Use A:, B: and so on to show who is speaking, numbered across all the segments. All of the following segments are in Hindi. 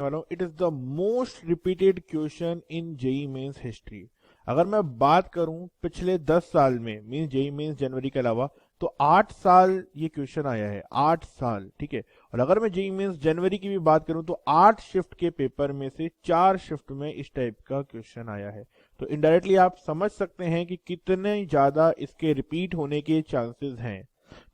A: वाला हूँ, it is the most repeated question in JEE Mains history. अगर मैं बात करूं पिछले 10 साल में, मीन जेई मेंस जनवरी के अलावा, तो 8 साल ये क्वेश्चन आया है, 8 साल, ठीक है। और अगर मैं जेई मेंस जनवरी की भी बात करूं तो 8 शिफ्ट के पेपर में से 4 शिफ्ट में इस टाइप का क्वेश्चन आया है। तो इनडायरेक्टली आप समझ सकते हैं कि कितने ज्यादा इसके रिपीट होने के चांसेस हैं।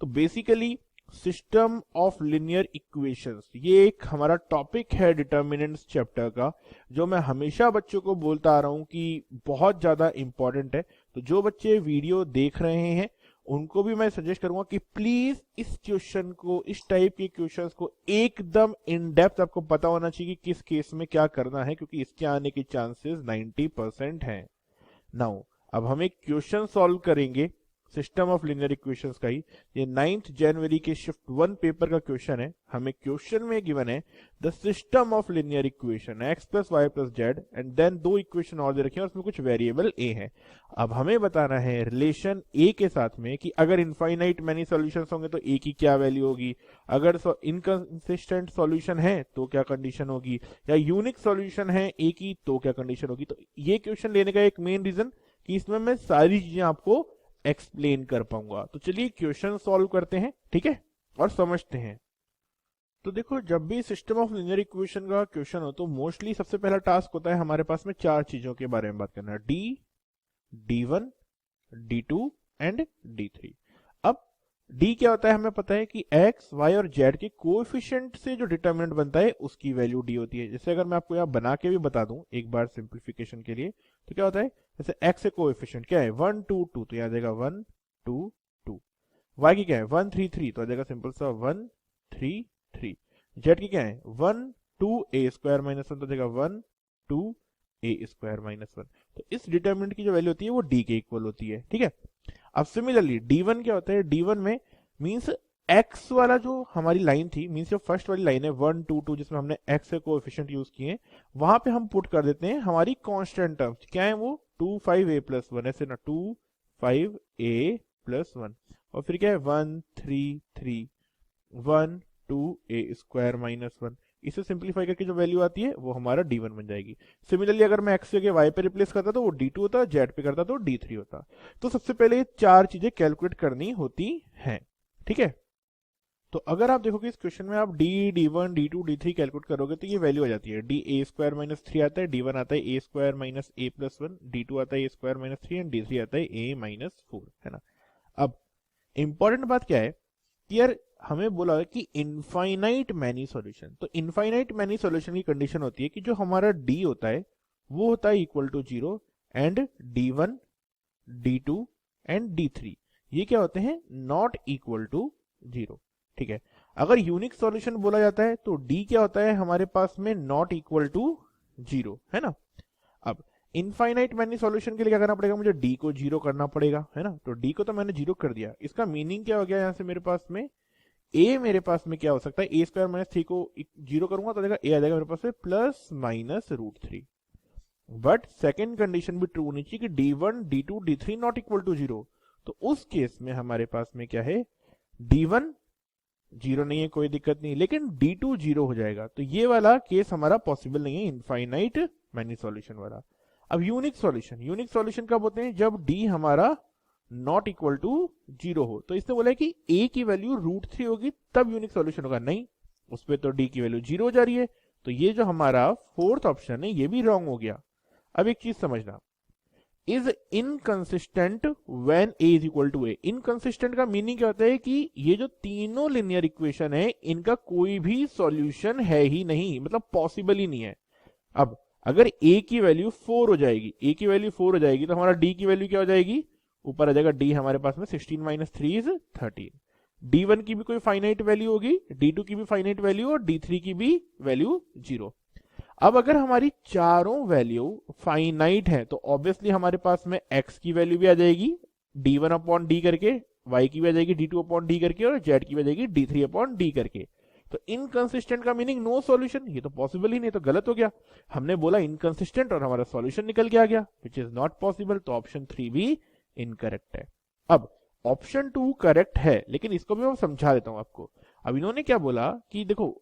A: तो basically system of linear equations, ये एक हमारा टॉपिक है डिटर्मिनेंट्स चैप्टर का, जो मैं हमेशा बच्चों को बोलता आ रहा हूं कि बहुत ज्यादा इंपॉर्टेंट है। तो जो बच्चे वीडियो देख रहे हैं उनको भी मैं सजेस्ट करूंगा कि प्लीज इस क्वेश्चन को, इस टाइप के क्वेश्चंस को एकदम इन डेप्थ आपको पता होना चाहिए कि किस केस में क्या करना है, क्योंकि इसके आने के चांसेस 90% हैं। नाउ अब हम एक क्वेश्चन सॉल्व करेंगे सिस्टम ऑफ लिनियर इक्वेशंस का ही। ये 9 जनवरी के शिफ्ट 1 पेपर का क्वेश्चन है। हमें क्वेश्चन में गिवन है the system of linear equation x plus y plus z, and then 2 equation और दे रखे हैं और उसमें कुछ वेरिएबल a है। अब हमें बताना है रिलेशन a के साथ में कि अगर इनफाइनाइट मैनी सॉल्यूशंस होंगे तो a की क्या वैल्यू होगी, अगर इनकंसिस्टेंट सॉल्यूशन है तो क्या कंडीशन होगी, या यूनिक सॉल्यूशन है a की तो क्या कंडीशन होगी। तो ये क्वेश्चन लेने का एक मेन रीजन कि इसमें मैं सारी चीजें आपको एक्सप्लेन कर पाऊंगा। तो चलिए क्वेश्चन सॉल्व करते हैं, ठीक है, और समझते हैं। तो देखो, जब भी सिस्टम ऑफ लिनियर इक्वेशन का क्वेश्चन हो तो मोस्टली सबसे पहला टास्क होता है हमारे पास में 4 चीजों के बारे में बात करना, D, D1, D2 and D3। अब D क्या होता है, हमें पता है कि x, y और z के कोएफिशिएंट से जो डिटरमिनेंट बनता है उसकी वैल्यू D होती है। जैसे अगर मैं आपको यहाँ बना के भी बता दूं एक बार सिंप्लीफिकेशन के लिए, तो क्या होता है, जैसे x से कोएफिशिएंट क्या है 1 2 2, तो यहाँ आ जाएगा 1 2 2। y की क्या है 1 3 3, तो आ जाएगा सिंपल सा 1 3 3। z की क्या है 1 2 a स्क्वायर माइनस 1, तो आ जाएगा 1 2 a स्क्वायर माइनस 1। तो इस डिटरमिनेंट की जो वैल्यू होती है वो d के इक्वल होती है, ठीक है। अब सिमिलरली D1 क्या होता है, D1 में मींस x वाला जो हमारी लाइन थी, मींस जो फर्स्ट वाली लाइन है 1 2 2, जिसमें हमने x के कोएफिशिएंट यूज किए, वहां पे हम पुट कर देते हैं हमारी कांस्टेंट टर्म्स। क्या है वो 2 5 a प्लस 1, ऐसे ना 2 5 a प्लस 1, और फिर क्या है 1 3 3 1 2 a स्क्वायर माइनस 1। इसे सिंप्लीफाई करके जो वैल्यू आती है वो हमारा D1 बन जाएगी। सिमिलरली अगर मैं x के y पे रिप्लेस करता तो वो D2 होता, z पे करता तो D3 होता। तो सबसे पहले 4 चीजें कैलकुलेट करनी होती हैं, ठीक है। तो अगर आप देखोगे इस क्वेश्चन में आप d, D1, D2, D3 calculate करोगे तो ये वैल्यू आ जाती है, d a स्क्वायर माइनस 3 आता है, D1 आता है a square minus a plus 1, D2 आता है a square minus 3 and D3 आता है a माइनस 4, है ना। अब इंपॉर्टेंट बात क्या है कि यार हमें बोला है कि इनफाइनाइट मैनी सॉल्यूशन, तो इनफाइनाइट मैनी सॉल्यूशन की कंडीशन होती है कि जो हमारा d होता है वो होता है equal to 0 and D1 D2 and D3 ये क्या होते हैं, नॉट इक्वल टू 0, ठीक है। अगर यूनिक सॉल्यूशन बोला जाता है तो d क्या होता है हमारे पास में, नॉट इक्वल टू 0, है ना। अब इनफाइनाइट मैनी सॉल्यूशन के लिए क्या करना पड़ेगा, मुझे d को 0 करना पड़ेगा, है ना। तो d को तो मैंने 0 कर दिया, इसका मीनिंग क्या हो गया, यहाँ से मेरे पास में a, मेरे पास में क्या हो सकता है, a स्क्वायर माइनस 3 को 0 करूंगा तो a आ जाएगा मेरे पास में plus minus √3। But second condition भी ट्रू होनी चाहिए कि D1 D2 D3 not equal to 0। तो उस केस में हमारे पास में क्या है, D1 0 नहीं है, कोई दिक्कत नहीं, लेकिन D2 0 हो जाएगा। तो ये वाला केस हमारा पॉसिबल नहीं है, इनफाइनाइट मैनी सॉल्यूशन वाला। अब यूनिक सॉल्यूशन, यूनिक सॉल्यूशन कब होते हैं, जब d हमारा नॉट इक्वल टू 0 हो। तो इसने बोला है कि a की वैल्यू √3 होगी तब यूनिक सॉल्यूशन होगा, नहीं उस पर तो d की वैल्यू 0 हो जा रही है। तो ये जो हमारा फोर्थ ऑप्शन है ये भी रॉन्ग हो गया। अब एक चीज समझना, is inconsistent when a is equal to a। Inconsistent का मीनिंग क्या होता है कि ये जो तीनों लिनियर इक्वेशन है इनका कोई भी सॉल्यूशन है ही नहीं, मतलब पॉसिबल ही नहीं है। अब अगर a की वैल्यू 4 हो जाएगी, a की वैल्यू 4 हो जाएगी तो हमारा d की वैल्यू क्या हो जाएगी, ऊपर आ जाएगा d हमारे पास में 16 माइनस 3 इज 13। D1 की भी कोई फाइनाइट वैल्यू होगी, D2 की भी फाइनाइट वैल्यू और D3 की भी वैल्यू 0। अब अगर हमारी चारों वैल्यू फाइनाइट है तो ऑब्वियसली हमारे पास में x की वैल्यू भी आ जाएगी D1 अपॉन d करके, y की भी आ जाएगी D2 अपॉन d करके, और z की भी आ जाएगी D3 अपॉन d करके। तो इनकंसिस्टेंट का मीनिंग नो सॉल्यूशन, ये तो पॉसिबल ही नहीं, तो गलत हो गया। हमने बोला इनकंसिस्टेंट और हमारा सॉल्यूशन निकल के आ गया, विच इज नॉट पॉसिबल। तो ऑप्शन 3 भी इनकरेक्ट है। अब ऑप्शन 2 करेक्ट है, लेकिन इसको भी मैं समझा देता हूं आपको। अब इन्होंने क्या बोला कि देखो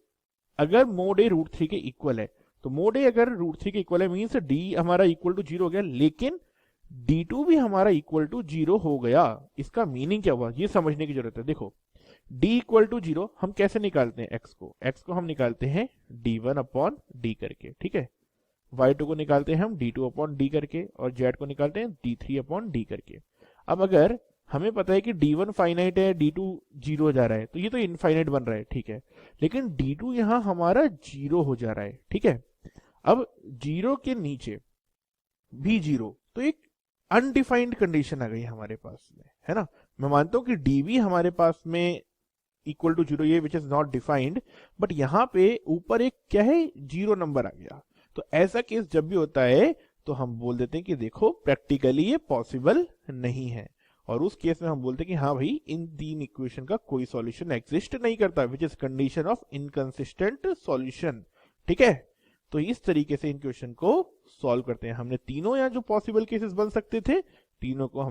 A: अगर मोड ए रूट थ्री के इक्वल है, तो मोड ए अगर रूट थ्री के इक्वल है मीन्स डी हमारा इक्वल टू जीरो हो गया, लेकिन डी टू भी हमारा इक्वल टू जीरो हो गया। इसका मीनिंग क्या हुआ ये समझने की जरूरत है। देखो d इक्वल टू जीरो हम कैसे निकालते हैं, x को हम निकालते हैं d1 अपॉन डी करके, ठीक है। y2 को निकालते हैं हम d2 अपॉन डी करके, और z को निकालते हैं d3 अपॉन डी करके। अब अगर हमें पता है कि d1 फाइनाइट है, d2 जीरो जा रहा है, तो ये तो इनफाइनाइट बन रहा है, ठीक है। लेकिन d2 यहां हमारा जीरो हो जा रहा है, ठीक है। अब जीरो के नीचे भी जीरो, तो एक अनडिफाइंड कंडीशन आ गई हमारे पास में, है ना। मैं मानता हूं कि डी भी हमारे पास में इक्वल टू जीरो, ये which is not defined, but यहाँ पे ऊपर एक क्या है, जीरो नंबर आ गया। तो ऐसा केस जब भी होता है तो हम बोल देते हैं कि देखो प्रैक्टिकली ये पॉसिबल नहीं है, और उस केस में हम बोलते हैं कि हाँ भाई इन तीन इक्वेशन का कोई सॉल्यूशन एग्जिस्ट नहीं करता, which is condition of inconsistent solution, ठीक है। तो इस तरीके से इन क्वेश्चन को सॉल्व करते हैं। हमने तीनों यहाँ जो पॉसिबल केसेस बन सकते थे, तीनों को हम